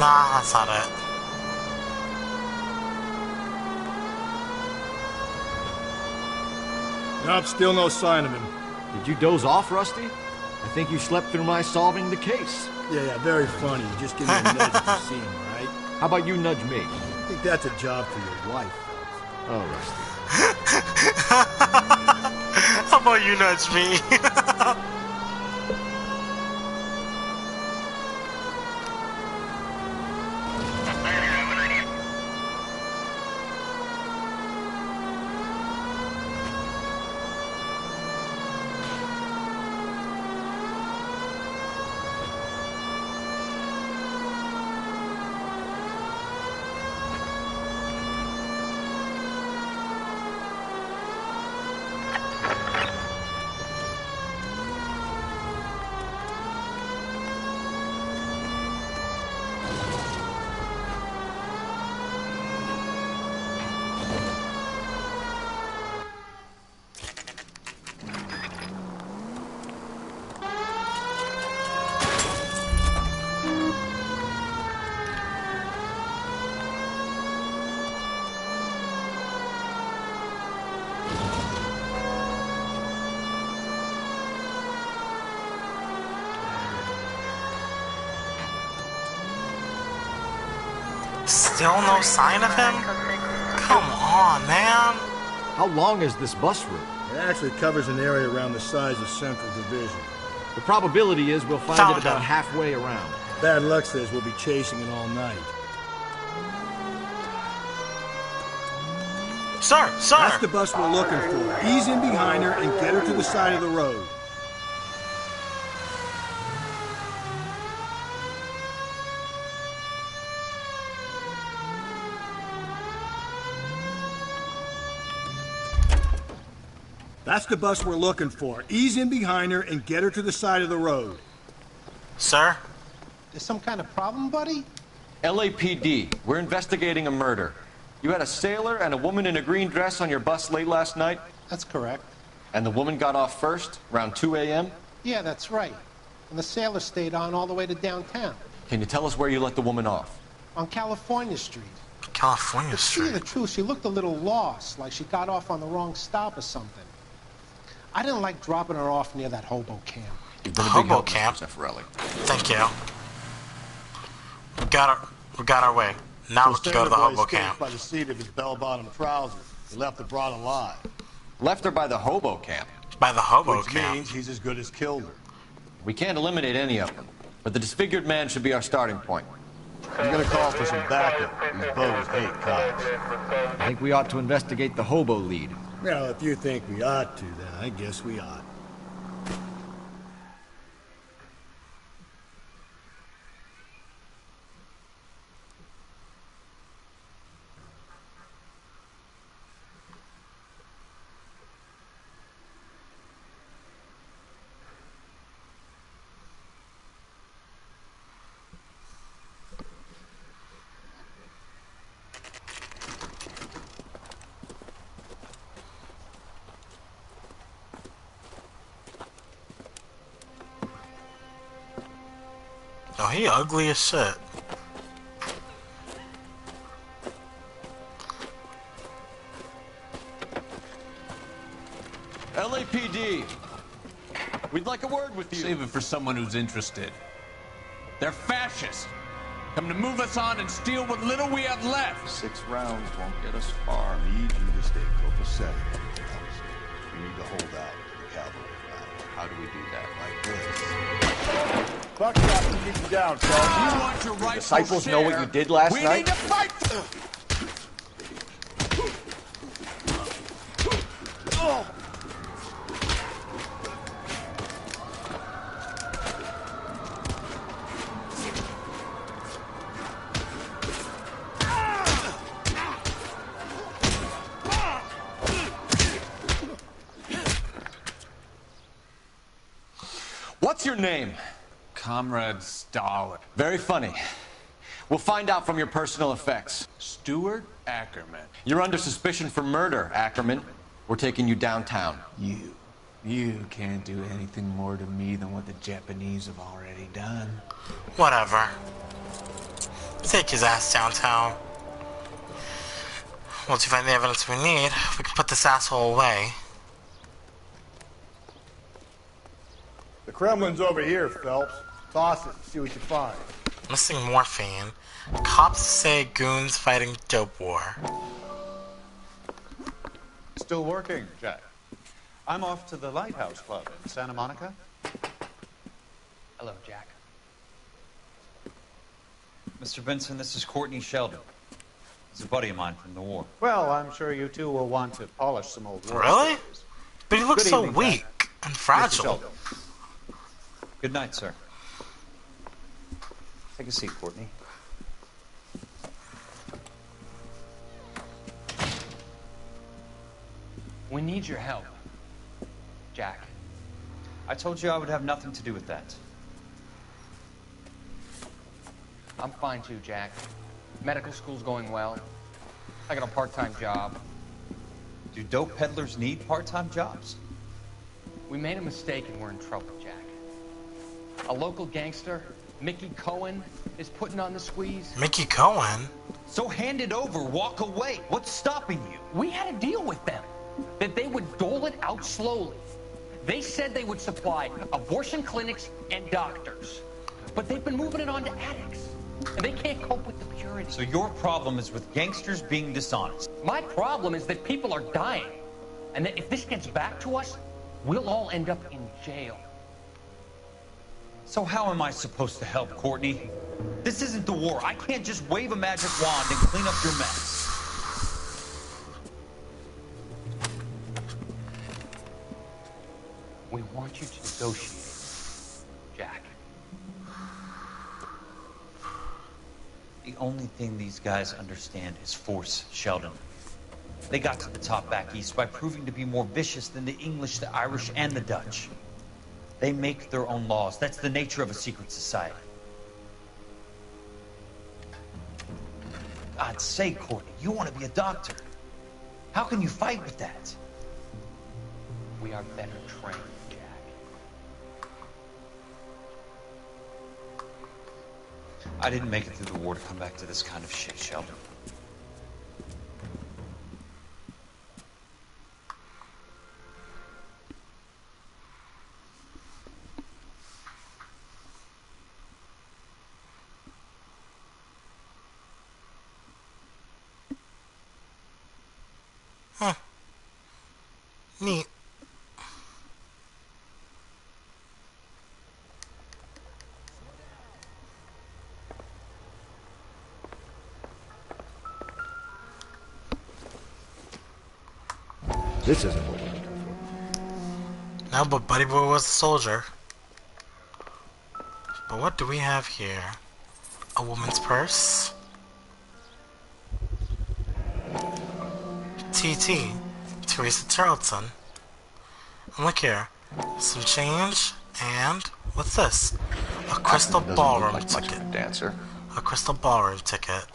Nah, that's not it. Nope, still no sign of him. Did you doze off, Rusty? I think you slept through my solving the case. Yeah, very funny. Just give me a nudge if you see him, all right? How about you nudge me? I think that's a job for your wife. Oh, Rusty. How about you nudge me? Still no sign of him? Come on, man. How long is this bus route? It actually covers an area around the size of Central Division. The probability is we'll find it about halfway around. Bad luck says we'll be chasing it all night. Sir! That's the bus we're looking for. Ease in behind her and get her to the side of the road. That's the bus we're looking for. Ease in behind her and get her to the side of the road. Sir? There's some kind of problem, buddy? LAPD, we're investigating a murder. You had a sailor and a woman in a green dress on your bus late last night? That's correct. And the woman got off first, around 2 a.m.? Yeah, that's right. And the sailor stayed on all the way to downtown. Can you tell us where you let the woman off? On California Street. California Street? To tell you the truth, she looked a little lost, like she got off on the wrong stop or something. I didn't like dropping her off near that hobo camp. You've been a big Hobo help, camp? Mr. Zeffirelli. Thank you. We got our way. Now let's go to the hobo camp. By the seat of his bell-bottom trousers. He left the broad alive. Left her by the hobo camp? By the hobo Which camp? means he's as good as killed her. We can't eliminate any of them, but the disfigured man should be our starting point. You're gonna call for some backup. These bows hate cops. I think we ought to investigate the hobo lead. Well, if you think we ought to, then I guess we ought. Oh, he ugly as shit. LAPD, we'd like a word with you. Save it for someone who's interested. They're fascists. Come to move us on and steal what little we have left. 6 rounds won't get us far. I need you to stay copacetic. We need to hold out the cavalry round. How do we do that? Like this. Buck Captain, keep him down, Charles. You want your rightful Disciples know what you did last night? We need to fight! What's your name? Comrade Stalin. Very funny. We'll find out from your personal effects. Stuart Ackerman. You're under suspicion for murder, Ackerman. We're taking you downtown. You can't do anything more to me than what the Japanese have already done. Whatever. Take his ass downtown. Once you find the evidence we need, we can put this asshole away. Kremlin's over here, Phelps. Toss it and see what you find. Missing morphine. Cops say goons fighting dope war. Still working, Jack. I'm off to the Lighthouse Club in Santa Monica. Hello, Jack. Mr. Benson, this is Courtney Sheldon. He's a buddy of mine from the war. Well, I'm sure you two will want to polish some old war Really? stories. But he looks Good so evening, weak Jack. and Mr. fragile. Sheldon. Good night, sir. Take a seat, Courtney. We need your help, Jack. I told you I would have nothing to do with that. I'm fine too, Jack. Medical school's going well. I got a part-time job. Do dope peddlers need part-time jobs? We made a mistake and we're in trouble, Jack. A local gangster, Mickey Cohen, is putting on the squeeze. Mickey Cohen? So hand it over, walk away. What's stopping you? We had a deal with them that they would dole it out slowly. They said they would supply abortion clinics and doctors, but they've been moving it on to addicts, and they can't cope with the purity. So your problem is with gangsters being dishonest. My problem is that people are dying, and that if this gets back to us, we'll all end up in jail. So how am I supposed to help, Courtney? This isn't the war. I can't just wave a magic wand and clean up your mess. We want you to negotiate, Jack. The only thing these guys understand is force, Sheldon. They got to the top back east by proving to be more vicious than the English, the Irish, and the Dutch. They make their own laws. That's the nature of a secret society. God's sake, Courtney, you want to be a doctor. How can you fight with that? We are better trained, Jack. I didn't make it through the war to come back to this kind of shit, Sheldon. Huh. Neat. This isn't what we're looking for. No, but Buddy Boy was a soldier. But what do we have here? A woman's purse? TT, Teresa Tarleton. And look here, some change, and what's this? A crystal ballroom ticket. Dancer. A crystal ballroom ticket.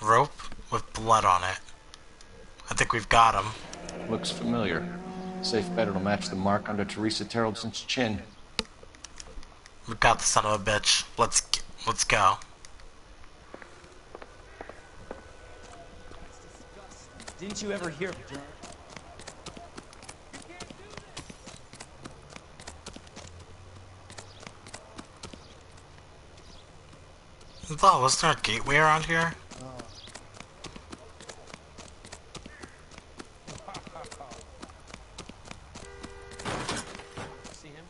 Rope with blood on it. I think we've got him. Looks familiar. Safe bet it'll match the mark under Teresa Tarleton's chin. We got the son of a bitch. Let's go. Didn't you ever hear of Jack? I thought, wasn't there a gateway around here? See him?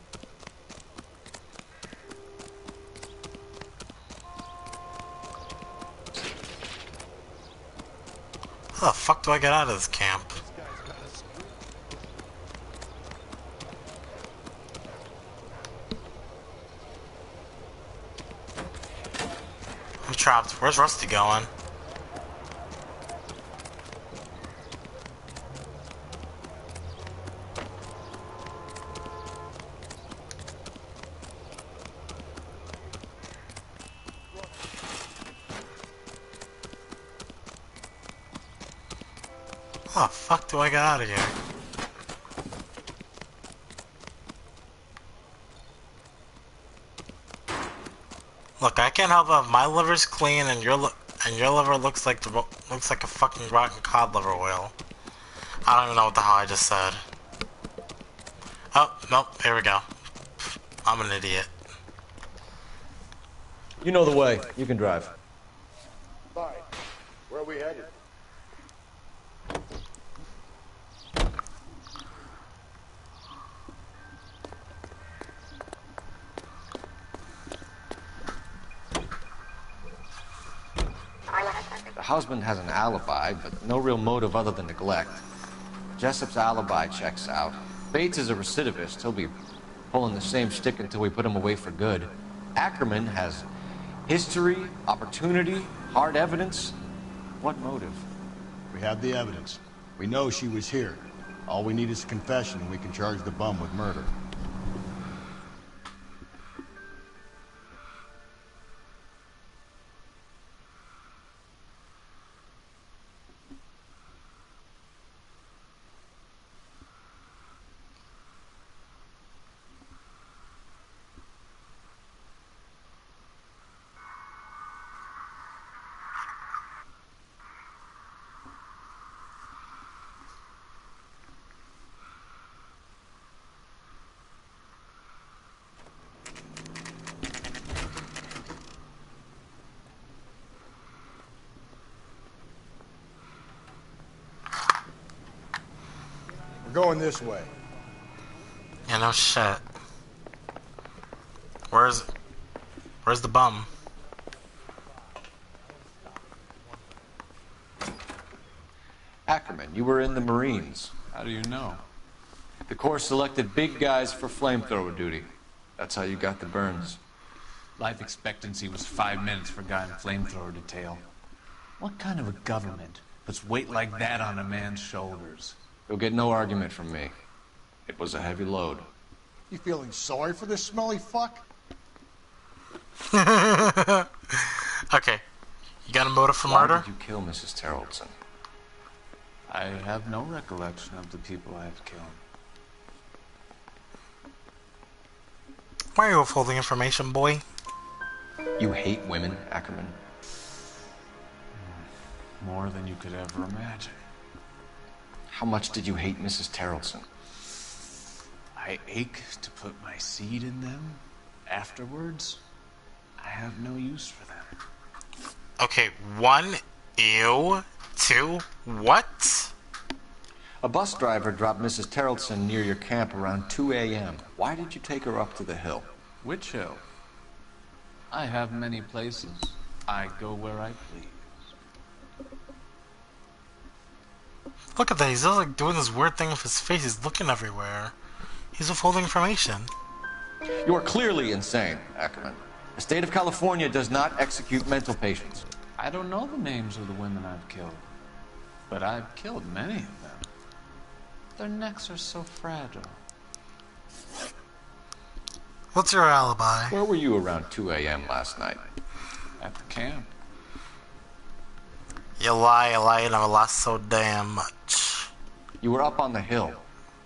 How the fuck do I get out of this camp? I'm trapped. Where's Rusty going? How the fuck do I get out of here? Look, I can't help if my liver's clean and And your liver looks like looks like a fucking rotten cod liver oil. I don't even know what the hell I just said. Oh, nope, here we go. I'm an idiot. You know the way. You can drive. Fine. Where are we headed? The husband has an alibi, but no real motive other than neglect. Jessup's alibi checks out. Bates is a recidivist. He'll be pulling the same shtick until we put him away for good. Ackerman has history, opportunity, hard evidence. What motive? We have the evidence. We know she was here. All we need is a confession, and we can charge the bum with murder. We're going this way. Yeah, no shit. Where's the bum? Ackerman, you were in the Marines. How do you know? The Corps selected big guys for flamethrower duty. That's how you got the burns. Life expectancy was 5 minutes for a guy in flamethrower detail. What kind of a government puts weight like that on a man's shoulders? You'll get no argument from me. It was a heavy load. You feeling sorry for this smelly fuck? Okay. You got a motive for murder? Why did you kill Mrs. Terrellson? I have no recollection of the people I have killed. Why are you withholding information, boy? You hate women, Ackerman? More than you could ever imagine. How much did you hate Mrs. Terrellson? I ache to put my seed in them. Afterwards, I have no use for them. Okay, 1, ew. 2, what? A bus driver dropped Mrs. Terrellson near your camp around 2 a.m. Why did you take her up to the hill? Which hill? I have many places. I go where I please. Look at that, he's just like doing this weird thing with his face. He's looking everywhere. He's withholding information. You are clearly insane, Ackerman. The state of California does not execute mental patients. I don't know the names of the women I've killed, but I've killed many of them. Their necks are so fragile. What's your alibi? Where were you around 2 a.m. last night? At the camp. You lie, you never lost so damn much. You were up on the hill.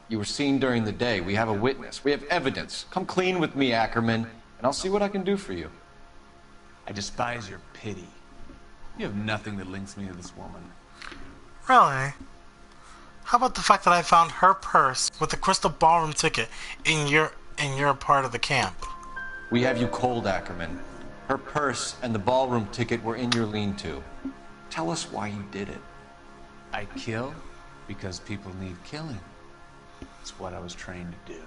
You were seen during the day. We have a witness. We have evidence. Come clean with me, Ackerman, and I'll see what I can do for you. I despise your pity. You have nothing that links me to this woman. Really? How about the fact that I found her purse with the crystal ballroom ticket in your part of the camp? We have you cold, Ackerman. Her purse and the ballroom ticket were in your lean-to. Tell us why you did it. I kill because people need killing. It's what I was trained to do.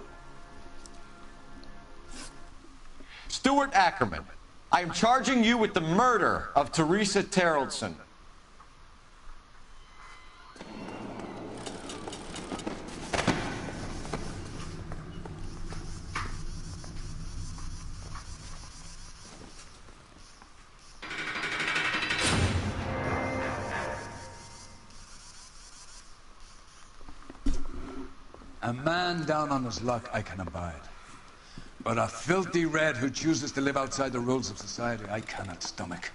Stuart Ackerman, I am charging you with the murder of Teresa Terrellson. A man down on his luck I can abide. But a filthy red who chooses to live outside the rules of society I cannot stomach.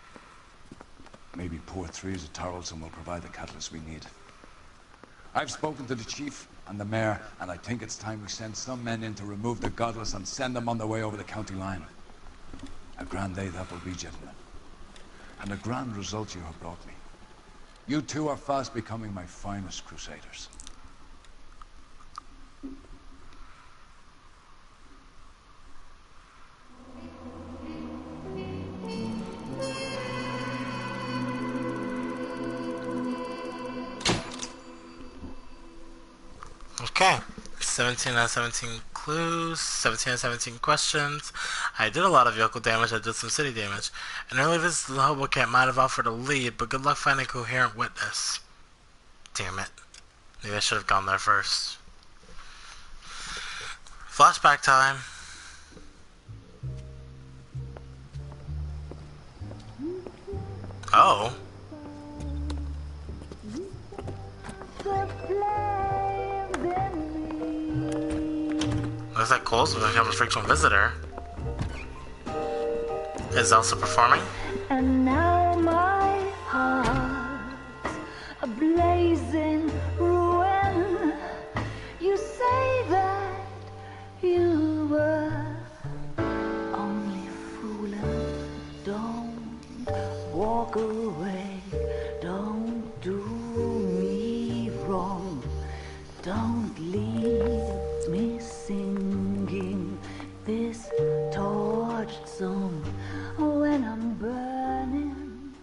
Maybe poor Teresa Terrellson will provide the catalyst we need. I've spoken to the chief and the mayor, and I think it's time we send some men in to remove the godless and send them on their way over the county line. A grand day that will be, gentlemen. and the grand result you have brought me. You two are fast becoming my finest crusaders. Okay, 17 out of 17 clues, 17 out of 17 questions. I did a lot of vehicle damage, I did some city damage. An early visit to the hobo camp might have offered a lead, but good luck finding a coherent witness. Damn it. Maybe I should have gone there first. Flashback time. Oh. Looks like Cole's become a frequent visitor. Is Elsa performing? And now my heart's a blazing ruin. You say that you were only fooling. Don't walk away. Don't do me wrong. Don't leave me singing this torched song when I'm burning.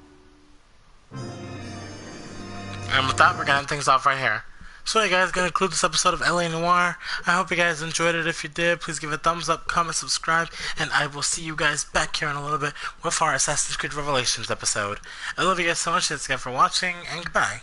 And with that, we're gonna end things off right here. So you guys, gonna conclude this episode of LA Noire. I hope you guys enjoyed it. If you did, please give it a thumbs up, comment, subscribe, and I will see you guys back here in a little bit with our Assassin's Creed Revelations episode. I love you guys so much. Thanks again for watching, and goodbye.